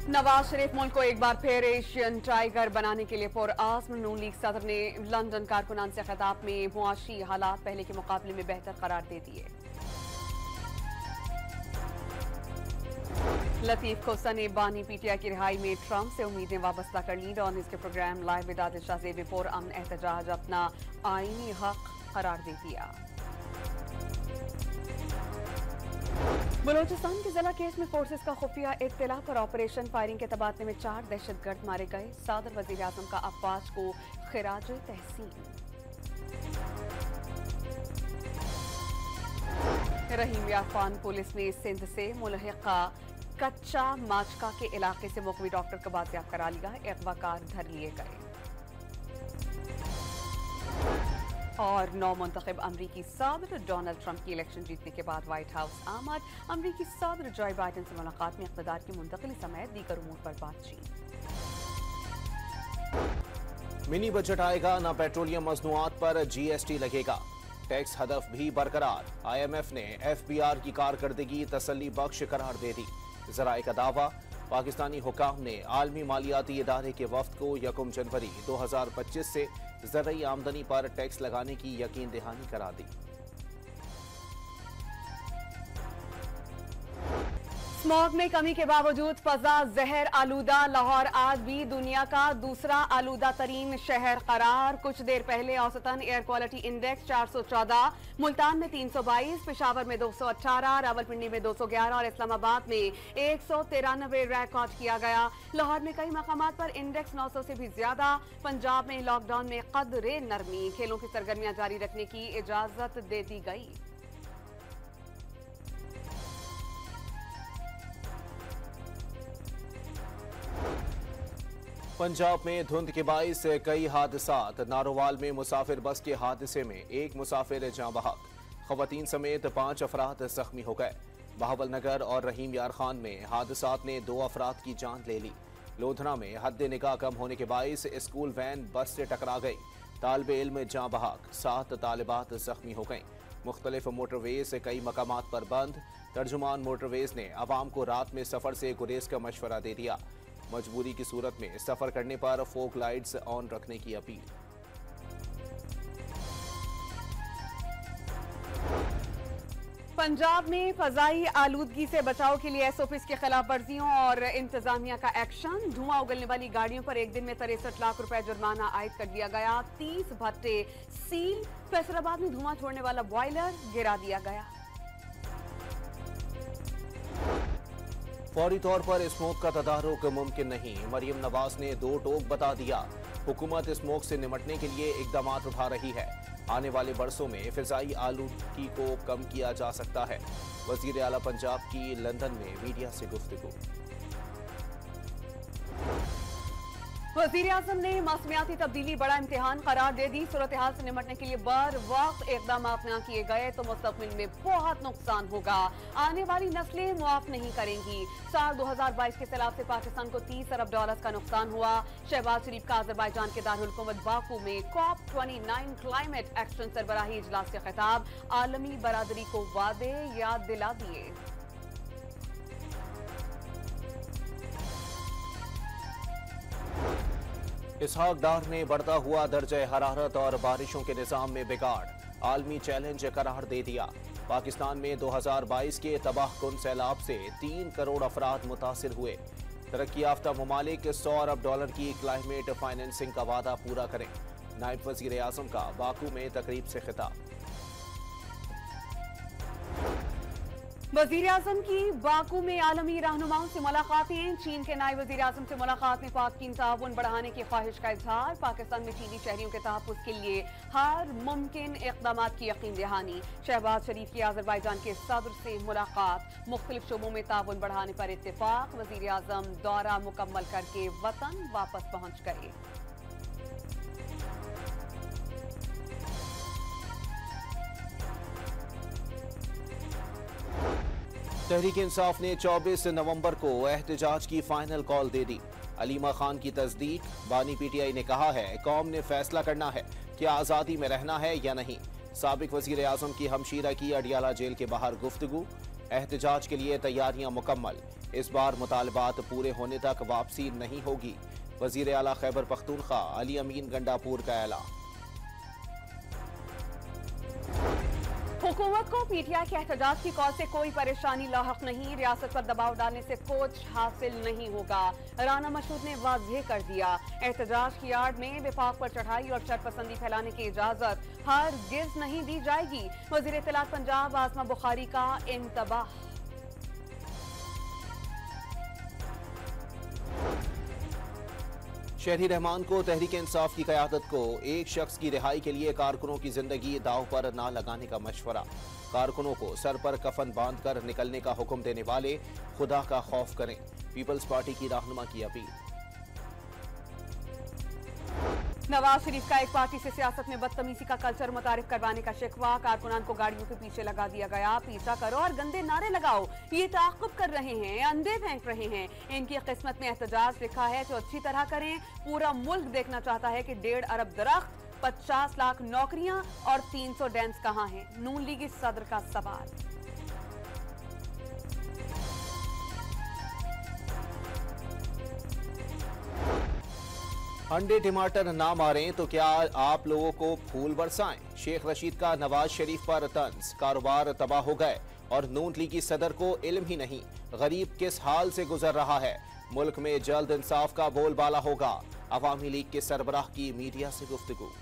नवाज शरीफ मुल्क को एक बार फिर एशियन टाइगर बनाने के लिए पुरआज़्म। नून लीग सदर ने लंदन कारकुनान से खिताब में मुआशी हालात पहले के मुकाबले में बेहतर करार दे दिए। लतीफ खोसा ने बानी पीटीआई की रिहाई में ट्रंप से उम्मीदें वाबस्ता कर ली। डॉन न्यूज़ के program live with Adil Shahzeb में पुरअमन एहतजाज अपना आईनी हक करार दे दिया। बलोचिस्तान के जिला केस में फोर्सेस का खुफिया इत्तला पर ऑपरेशन फायरिंग के तबादले में 4 दहशतगर्द मारे गए। सदर वजीर आजम का अफवाज को खिराज तहसीन। रहीम यार खान पुलिस ने सिंध से मुलहिका कच्चा माचका के इलाके से मुखवी डॉक्टर का बाजियाब करा लिया। अगवाकार धर लिए गए। और नौ मुंतखब अमरीकी सदर डोनाल्ड ट्रंप की इलेक्शन जीतने के बाद व्हाइट हाउस आमद। अमरीकी सदर जो बाइडेन से मुलाकात में इक़्तिदार की मुंतकिली समेत दीगर उमूर पर बातचीत। मिनी बजट आएगा, न पेट्रोलियम मसनूआत पर जीएसटी लगेगा। टैक्स हदफ भी बरकरार। IMF ने FBR की कारकर्दगी तसल्ली बख्श करार दे दी। ज़राए का दावा, पाकिस्तानी हुकाम ने आलमी मालियाती इदारे के वफ्द को 1 जनवरी 2025 से ज़रई आमदनी पर टैक्स लगाने की यकीन दहानी करा दी। स्मॉग में कमी के बावजूद फजा जहर आलूदा। लाहौर आज भी दुनिया का दूसरा आलूदा तरीन शहर करार। कुछ देर पहले औसतन एयर क्वालिटी इंडेक्स 414, मुल्तान में 322, पेशावर में 218, रावलपिंडी में 211 और इस्लामाबाद में 193 रिकॉर्ड किया गया। लाहौर में कई मकामात पर इंडेक्स 900 से भी ज्यादा। पंजाब में लॉकडाउन में कदरे नरमी। खेलों की सरगर्मियां जारी रखने की इजाजत दे दी गई। पंजाब में धुंध के बाइस कई हादसात। नारोवाल में मुसाफिर बस के हादसे में एक मुसाफिर जाँ बहक। खवातीन समेत 5 अफराद जख्मी हो गए। बहावल नगर और रहीम यार खान में हादसात ने 2 अफराद की जान ले ली। लोधना में हद निगाह कम होने के बाइस स्कूल वैन बस से टकरा गई। तालिबे इल्म जाँ बहक, 7 तालिबात जख्मी हो गईं। मुख्तलिफ मोटरवेज कई मकामात पर बंद। तर्जुमान मोटरवेज ने आवाम को रात में सफर से गुरेज का मशवरा दे दिया। मजबूरी की सूरत में सफर करने पर फोक लाइट्स ऑन रखने की अपील। पंजाब में फजाई आलूदगी से बचाव के लिए SOPs की खिलाफ वर्जियों और इंतजामिया का एक्शन। धुआं उगलने वाली गाड़ियों पर एक दिन में 63 लाख रुपए जुर्माना आयद कर दिया गया। 30 भट्टे सील। फैसलाबाद में धुआं छोड़ने वाला बॉयलर गिरा दिया गया। फौरी तौर पर स्मोक का तदारुक मुमकिन नहीं। मरियम नवाज ने 2 टोक बता दिया। हुकूमत स्मोक से निमटने के लिए इकदाम उठा रही है। आने वाले बरसों में फिजाई आलूदगी को कम किया जा सकता है। वजीर आला पंजाब की लंदन में मीडिया से गुफ्तगू। वजीर आजम ने मौसमियाती तब्दीली बड़ा इम्तिहान करार दे दी। सूरत हाल से निमटने के लिए बर वक्त इकदाम न किए गए तो मुस्तकबिल में बहुत नुकसान होगा। आने वाली नस्लें मुआफ नहीं करेंगी। साल 2022 के सैलाब से पाकिस्तान को $30 अरब का नुकसान हुआ। शहबाज शरीफ का अज़रबैजान के दारुल हुकूमत बाकू में COP29 क्लाइमेट एक्शन सरबराही इजलास से खिताब। आलमी बरादरी को वादे याद दिला दिए। इसहाक डार ने बढ़ता हुआ दर्जे हरारत और बारिशों के निज़ाम में बिगाड़ आलमी चैलेंज करार दे दिया। पाकिस्तान में 2022 के तबाहकुन सैलाब से 3 करोड़ अफराद मुतासिर हुए। तरक्की याफ्ता ममालिक $100 अरब की क्लाइमेट फाइनेंसिंग का वादा पूरा करें। नायब वजीर आजम का बाकू में तकरीब से खिताब। वजीर आजम की बाकू में आलमी रहनुमाओं से मुलाकातें। चीन के नायब वजीर आजम से मुलाकात में पाक चीन ताउन बढ़ाने की ख्वाहिश का इजहार। पाकिस्तान में चीनी शहरियों के तहफ़्फ़ुज़ के लिए हर मुमकिन इक़दाम की यकीन दहानी। शहबाज शरीफ की अज़रबैजान के सदर से मुलाकात। मुख्तलिफ शोबों में ताउन बढ़ाने पर इत्तेफाक। वजीर आजम दौरा मुकम्मल करके वतन वापस पहुंच गए। तहरीक इंसाफ ने 24 नवंबर को एहतजाज की फाइनल कॉल दे दी। अलीमा खान की तस्दीक। बानी PTI ने कहा है कौम ने फैसला करना है कि आज़ादी में रहना है या नहीं। साबिक वजीर आजम की हमशीरा की अडियाला जेल के बाहर गुफ्तगू। एहतजाज के लिए तैयारियां मुकम्मल। इस बार मुतालबात पूरे होने तक वापसी नहीं होगी। वजीर आला खैबर पख्तूनख्वा अली अमीन गंडापुर का ऐलान। हुकूमत को पीटीआई के एहतजाज की कौल से कोई परेशानी लाहक नहीं। रियासत पर दबाव डालने से कुछ हासिल नहीं होगा। राना मशहूद ने वाज़ेह कर दिया, एहतजाज की आड़ में विफाक पर चढ़ाई और शरपसंदी फैलाने की इजाजत हरगिज़ नहीं दी जाएगी। वज़ीर इत्तलात पंजाब आज़मा बुखारी का इंतबाह। शहरी रहमान को तहरीक इंसाफ की क़यादत को एक शख्स की रिहाई के लिए कारकुनों की जिंदगी दाव पर ना लगाने का मशवरा। कारकुनों को सर पर कफन बांधकर निकलने का हुक्म देने वाले खुदा का खौफ करें। पीपल्स पार्टी की रहनुमा की अपील। नवाज शरीफ का एक पार्टी से सियासत में बदतमीजी का कल्चर मुतारिफ करवाने का शिकवा। कारकुनान को गाड़ियों के पीछे लगा दिया गया। पीछा करो और गंदे नारे लगाओ। ये ताक़ुब कर रहे हैं, अंधे फेंक रहे हैं। इनकी किस्मत में एहतजाज लिखा है तो अच्छी तरह करें। पूरा मुल्क देखना चाहता है कि 1.5 अरब दरख्त, 50 लाख नौकरियां और 300 डैम्स कहां हैं। नून लीगी सदर का सवाल। अंडे टमाटर ना मारें तो क्या आप लोगों को फूल बरसाएं। शेख रशीद का नवाज शरीफ पर तंज। कारोबार तबाह हो गए और नून लीगी सदर को इल्म ही नहीं गरीब किस हाल से गुजर रहा है। मुल्क में जल्द इंसाफ का बोलबाला होगा। अवामी लीग के सरबराह की मीडिया से गुफ्तगू।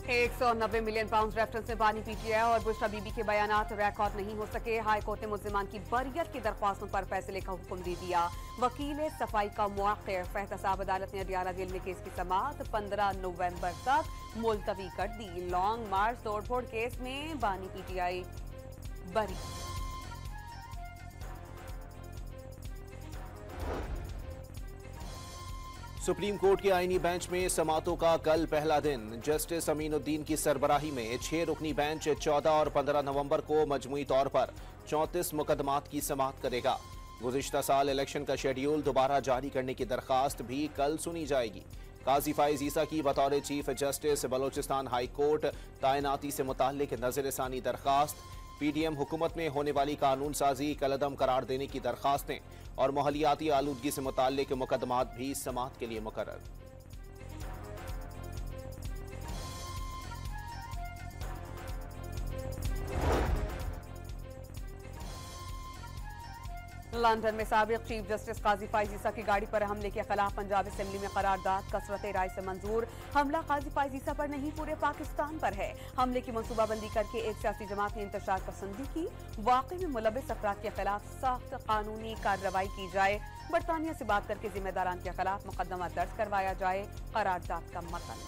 190 मिलियन पाउंड रेफरेंस में बानी पीटीआई और बुशरा बीबी के बयानात रिकॉर्ड नहीं हो सके। हाई कोर्ट ने मुल्जिमान की बरियत की दरख्वास्तों पर फैसले का हुक्म दे दिया। वकील सफाई का मुआक्किर एहतसाब अदालत ने अडियाला जेल में केस की समाअत 15 नवंबर तक मुलतवी कर दी। लॉन्ग मार्च तोड़फोड़ केस में बानी पीटीआई बरी। सुप्रीम कोर्ट के आईनी बेंच में समातों का कल पहला दिन। जस्टिस अमीनुद्दीन की सरबराही में 6 रुकनी बेंच 14 और 15 नवंबर को मजमूई तौर पर 34 मुकदमात की समाअत करेगा। गुज़िश्ता साल इलेक्शन का शेड्यूल दोबारा जारी करने की दरखास्त भी कल सुनी जाएगी। काजी फाइज ईसा की बतौर chief justice Balochistan high court तैनाती से मुताल्लिक नज़रसानी दरखास्त, पीडीएम हुकूमत में होने वाली कानून साजी कलअदम करार देने की दरखास्तें और माहौलियाती आलूदगी से मुताल्लिक मुकदमात भी समाअत के लिए मुकर्रर। लंदन में साबिक चीफ जस्टिस काजी फाइज ईसा की गाड़ी पर हमले के खिलाफ पंजाब असेंबली में करारदाद कसरत राय से मंजूर। हमला काजी फाइज ईसा पर नहीं पूरे पाकिस्तान पर है। हमले की मनसूबाबंदी करके एक सियासी जमात ने इंतशार पसंदी की। वाकई में मुलविस अफराद के खिलाफ सख्त कानूनी कार्रवाई की जाए। बरतानिया से बात करके जिम्मेदारान के खिलाफ मुकदमा दर्ज करवाया जाए। करारदाद का मतन।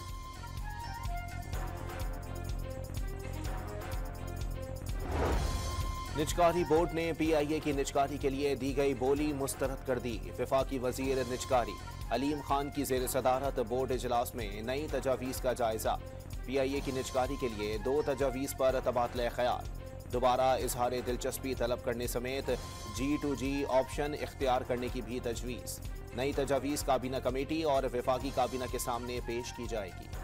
निजकारी बोर्ड ने पीआईए की निजकारी के लिए दी गई बोली मुस्तरद कर दी। वफाकी वजीर निजकारी अलीम खान की जेर सदारत बोर्ड इजलास में नई तजावीज़ का जायजा। पीआईए की निजकारी के लिए 2 तजावीज़ पर तबादला ख्याल। दोबारा इजहार दिलचस्पी तलब करने समेत G2G ऑप्शन इख्तियार करने की भी तजवीज़। नई तजावीज़ काबीना कमेटी और वफाकी काबीना के सामने पेश की जाएगी।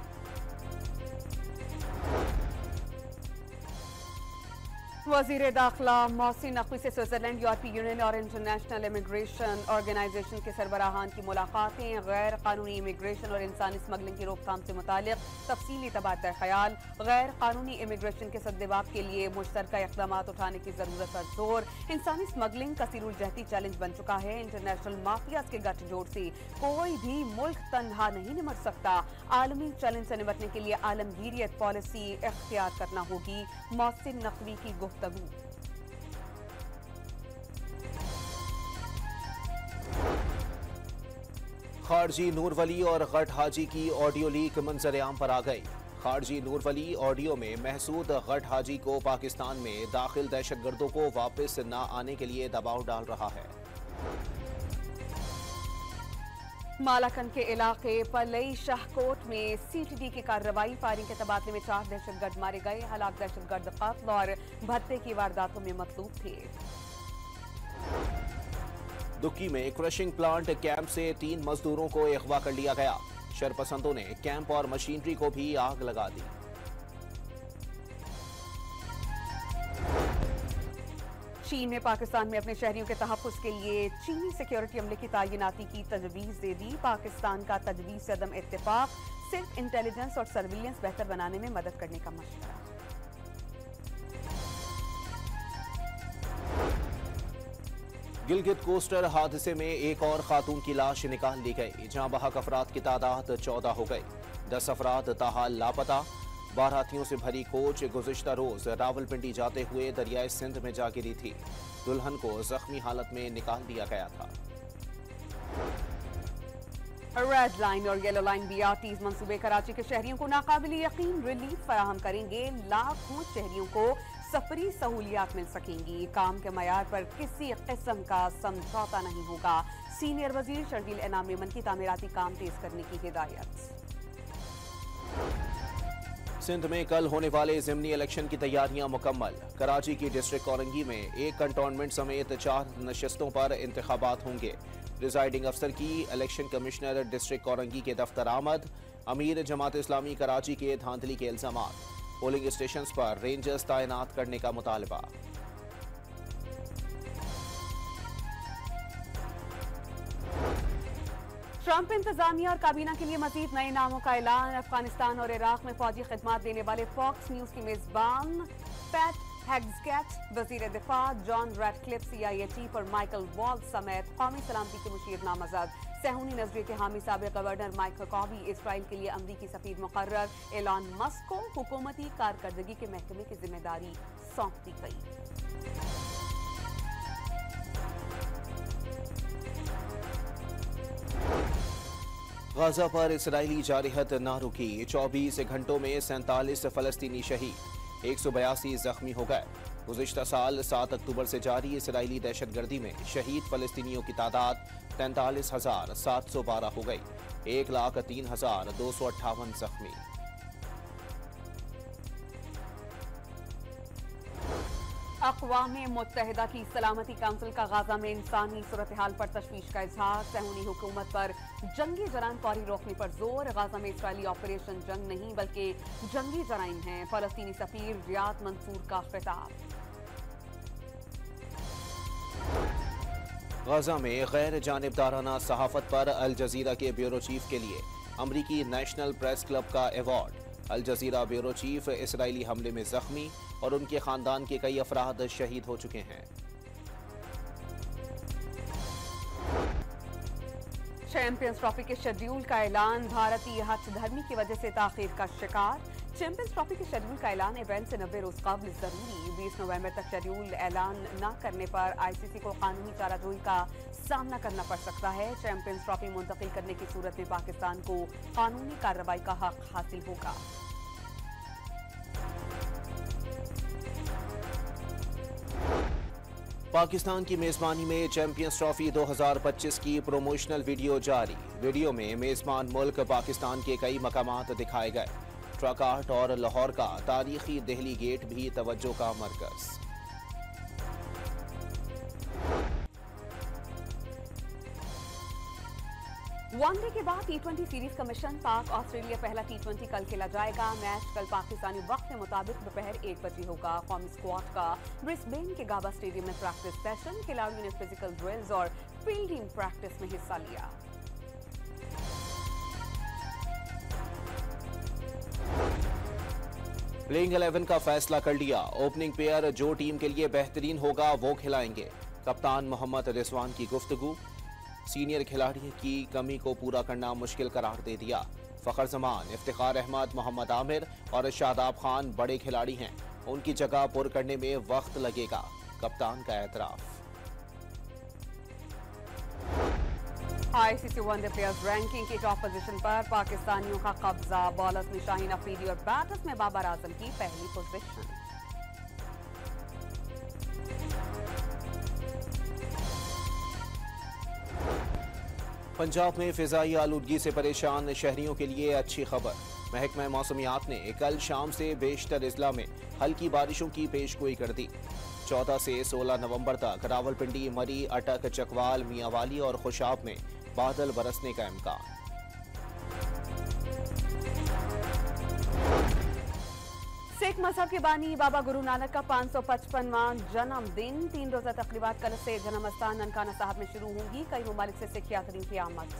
वज़ीर दाखिला मोहसिन नकवी से स्विट्जरलैंड, यूरोपीय यूनियन और इंटरनेशनल इमिग्रेशन ऑर्गेनाइजेशन के सरबराहान की मुलाकातें। गैर कानूनी इमिग्रेशन और इंसानी स्मगलिंग की रोकथाम से मुतालिक तफसीली तबादला ख्याल। गैर कानूनी इमिग्रेशन के सद्देबाब के लिए मुश्तरका इक़दाम उठाने की जरूरत पर जोर। इंसानी स्मगलिंग कसीरुलजहती चैलेंज बन चुका है। इंटरनेशनल माफियाज के गठजोड़ से कोई भी मुल्क तन्हा नहीं निमट सकता। आलमी चैलेंज से निपटने के लिए आलमगीरियत पॉलिसी इख्तियार करना होगी। मोहसिन नकवी की गुफ्तगू। खारजी नूरवली और गट हाजी की ऑडियो लीक मंजर-ए-आम पर आ गई। खारजी नूरवली ऑडियो में महसूद गट हाजी को पाकिस्तान में दाखिल दहशतगर्दों को वापस न आने के लिए दबाव डाल रहा है। मालाकन के इलाके पलई शाहकोट में सीटीडी की कार्रवाई। फायरिंग के तबादले में 4 दहशतगर्द मारे गए। हालात दहशतगर्द कत्ल और भत्ते की वारदातों में मतलूब थे। दुक्की में क्रशिंग प्लांट कैंप से 3 मजदूरों को अगवा कर लिया गया। शरपसंदों ने कैंप और मशीनरी को भी आग लगा दी। चीन ने पाकिस्तान में अपने शहरियों के तहफ़्फ़ुज़ के लिए चीनी सिक्योरिटी अमले की तैनाती की तजवीज़ दे दी। पाकिस्तान का तजवीज़ से अदम इत्तेफाक, सिर्फ इंटेलिजेंस और सर्विलेंस बेहतर बनाने में मदद करने का मशवरा। गिलगित कोस्टर हादसे में एक और खातून की लाश निकाल ली गई, जहां बहक अफराद की तादाद 14 हो गई। 10 अफराद ताहाल लापता। बारातियों से भरी कोच गुज़िश्ता रोज रावलपिंडी जाते हुए दरियाए सिंध में जा गिरी थी। दुल्हन को जख्मी हालत में निकाल दिया गया था। रेड लाइन और येलो लाइन BRTs मंसूबे कराची के शहरियों को नाकाबिल यकीन रिलीफ फराहम करेंगे। लाखों शहरियों को सफरी सहूलियात मिल सकेंगी। काम के मयार पर किसी किस्म का समझौता नहीं होगा। सीनियर वजीर शर्जील इनाम मेमन की तामीराती काम तेज करने की हिदायत। सिंध में कल होने वाले ज़िमनी इलेक्शन की तैयारियां मुकम्मल। कराची की डिस्ट्रिक्ट कोरंगी में एक कंटोनमेंट समेत 4 नशस्तों पर इंतखाबात होंगे। प्रिजाइडिंग अफसर की इलेक्शन कमिश्नर डिस्ट्रिक्ट कोरंगी के दफ्तर आमद। अमीर जमात इस्लामी कराची के धांधली के इल्जामात। पोलिंग स्टेशंस पर रेंजर्स तैनात करने का मुतालबा। ट्रंप इंतजामिया और काबीना के लिए मजीद नए नामों का ऐलान। अफगानिस्तान और इराक में फौजी खिदमात देने वाले फॉक्स न्यूज के मेजबान पैट हेग्सगेट, वजीर दिफा जॉन रैडक्लिफ CIA और माइकल वॉल्स समेत कौमी सलामती के मुशीर नामजद। सहूनी नजरिए के हामी साबिक गवर्नर माइक हकाबी इसराइल के लिए अमरीकी सफीर मुकर्रर। एलान मस्क को हुकूमती कारकर्दगी के महकमे की जिम्मेदारी सौंप दी गई। गाजा पर इसराइली जारहत ना रुकी। 24 घंटों में 47 फलस्तीनी शहीद, 182 जख्मी हो गए। गुज़िश्ता साल 7 अक्टूबर से जारी इसराइली दहशतगर्दी में शहीद फलस्तीनियों की तादाद 43,712 हो गई। 1,03,258 जख्मी। अक़वाम मुत्तहिदा की सलामती काउंसिल का गाजा में इंसानी सूरत हाल पर तशवीश का इजहार। सहूनी हुकूमत पर जंगी जराइम फौरी रोकने पर जोर। गाजा में इसराइली ऑपरेशन जंग नहीं बल्कि जंगी जराइम हैं। फलस्तीनी सफीर रियाद मंसूर का खिताब। गाजा में गैर जानिबदाराना सहाफत पर अल जजीरा के ब्यूरो चीफ के लिए अमरीकी नेशनल प्रेस क्लब का अवार्ड। अल जजीरा ब्यूरो चीफ इसराइली हमले में जख्मी और उनके खानदान के कई अफराद शहीद हो चुके हैं। चैंपियंस ट्रॉफी के शेड्यूल का ऐलान। भारतीय हठधर्मी की वजह से ताखीर का शिकार। चैंपियंस ट्रॉफी के शेड्यूल का ऐलान इवेंट से 90 रोज कबल जरूरी। 20 नवंबर तक शेड्यूल ऐलान न करने पर ICC को कानूनी चाराजोई का सामना करना पड़ सकता है। चैंपियंस ट्रॉफी मुंतकिल करने की सूरत में पाकिस्तान को कानूनी कार्रवाई का हक हासिल होगा। पाकिस्तान की मेजबानी में चैंपियंस ट्रॉफी 2025 की प्रोमोशनल वीडियो जारी। वीडियो में मेजबान मुल्क पाकिस्तान के कई मकामात दिखाए गए। ट्रक आर्ट और लाहौर का तारीखी दिल्ली गेट भी तवज्जो का मरकज। वनडे के बाद T20 सीरीज का मिशन। पाक ऑस्ट्रेलिया पहला T20 कल खेला जाएगा। मैच कल पाकिस्तानी वक्त के मुताबिक दोपहर 1 बजे होगा। कौमी स्क्वाड का ब्रिस्बेन के गाबा स्टेडियम में प्रैक्टिस सेशन। खिलाड़ियों ने फिजिकल ड्रिल्स और फील्डिंग प्रैक्टिस में हिस्सा लिया। प्लेइंग 11 का फैसला कर लिया। ओपनिंग पेयर जो टीम के लिए बेहतरीन होगा वो खिलाएंगे। कप्तान मोहम्मद रिजवान की गुफ्तगू। सीनियर खिलाड़ी की कमी को पूरा करना मुश्किल करार दे दिया। फखर जमान, इफ्तिखार अहमद, मोहम्मद आमिर और शादाब खान बड़े खिलाड़ी हैं। उनकी जगह पुर करने में वक्त लगेगा। कप्तान का एतराफ। ICC वनडे प्लेयर्स रैंकिंग की टॉप पोजीशन पर पाकिस्तानियों का कब्जा। बॉलर्स में शाहीन अफरीदी और बैटर्स में बाबर आजम की पहली पोजीशन। पंजाब में फिजाई आलूदगी से परेशान शहरियों के लिए अच्छी खबर। महकमा मौसमियात ने कल शाम से बेशतर अजला में हल्की बारिशों की पेशगोई कर दी। 14 से 16 नवंबर तक रावलपिंडी, मरी, अटक, चकवाल, मियांवाली और खुशाब में बादल बरसने का इम्कान। सिख मजहब के बानी बाबा गुरु नानक का 555वां जन्मदिन। 3 रोजा तकरीबात कल से जन्म स्थान ननकाना साहब में शुरू होंगी। कई ममालिक से सिख यात्रियों की आमद।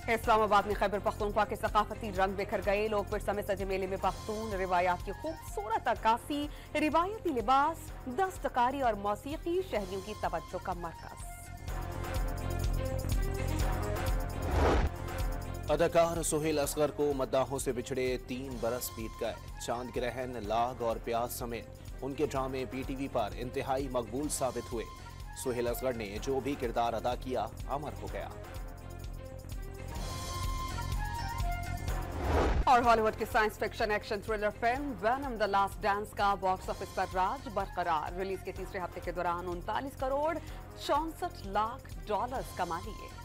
इस्लामाबाद में खैबर पख्तूनख्वा के सकाफती रंग बिखर गए। लोग फिर समय सजे मेले में पख्तून रिवायात की खूबसूरत अक्कासी, रिवायती लिबास, दस्तकारी और मौसीकी शहरियों की तवज्जो का मरकज। अदाकार सुहेल असगर को मद्दाहों से बिछड़े 3 बरस बीत गए। चांद ग्रहण, लाग और प्यास समेत उनके ड्रामे पीटीवी पर इंतहाई मकबूल साबित हुए। सुहेल असगर ने जो भी किरदार अदा किया अमर हो गया। और हॉलीवुड की science fiction action thriller film venom the last dance का बॉक्स ऑफिस पर राज बरकरार। रिलीज के तीसरे हफ्ते के दौरान 39 करोड़ 64 लाख डॉलर्स कमा लिए।